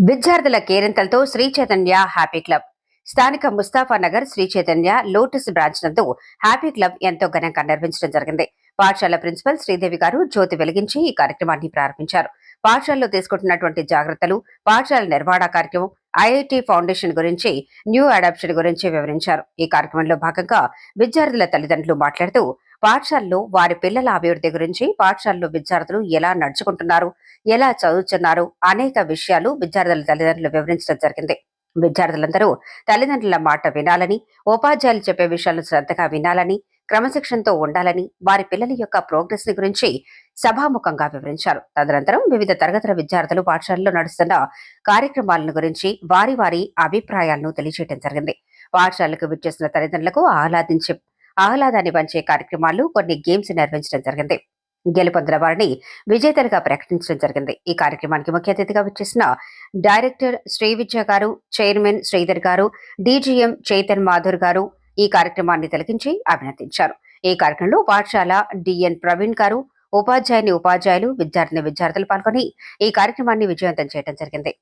విద్యార్థుల కేరింతలతో Shri Chaitanya happy club. స్థానిక Mustafanagar Shri Chaitanya lotus branch నందు హ్యాపీ క్లబ్ ఎంతో ఘనంగా నిర్వహించడం జరిగింది. పాఠశాల ప్రిన్సిపల్ శ్రీదేవి గారు జ్యోతి వెలిగించి ఈ కార్యక్రమాన్ని ప్రారంభించారు. పాఠశాలలో తీసుకుంటున్నటువంటి జాగ్రత్తలు, పాఠశాల నిర్వహణ కార్యక్రమం, ఐఐటి ఫౌండేషన్ గురించి, న్యూ అడాప్షన్ గురించి వివరించారు. ఈ కార్యక్రమంలో భాగంగా విద్యార్థుల తల్లిదండ్రులు మాట్లాడుతూ పాఠశాలలో వారి పిల్లల అభివృద్ధి గురించి, పాఠశాలలో విద్యార్థులు ఎలా నడుచుకుంటున్నారు, ఎలా చదువుతున్నారు అనేక విషయాలు విద్యార్థుల తల్లిదండ్రులు వివరించడం జరిగింది. విద్యార్థులందరూ తల్లిదండ్రుల మాట వినాలని, ఉపాధ్యాయులు చెప్పే విషయాలను శ్రద్ధగా వినాలని, క్రమశిక్షణతో ఉండాలని, వారి పిల్లల యొక్క ప్రోగ్రెస్ ని గురించి సభాముఖంగా వివరించారు. తదనంతరం వివిధ తరగతుల విద్యార్థులు పాఠశాలలో నడుస్తున్న కార్యక్రమాలను గురించి వారి వారి అభిప్రాయాలను తెలియజేయడం జరిగింది. పాఠశాలకు విచ్చేసిన తల్లిదండ్రులకు ఆహ్లాదాన్ని పంచే కార్యక్రమాలు, కొన్ని గేమ్స్ నిర్వహించడం జరిగింది. గెలుపొందిన వారిని విజేతలుగా ప్రకటించడం జరిగింది. ఈ కార్యక్రమానికి ముఖ్య అతిథిగా వచ్చేసిన డైరెక్టర్ శ్రీవిద్య గారు, చైర్మన్ శ్రీధర్ గారు, డీజీఎం చైతన్ మాధుర్ గారు ఈ కార్యక్రమాన్ని తిలకించి అభినందించారు. ఈ కార్యక్రమంలో పాఠశాల డిఎన్ ప్రవీణ్ గారు, ఉపాధ్యాయులు, విద్యార్థులు పాల్గొని ఈ కార్యక్రమాన్ని విజయవంతం చేయడం జరిగింది.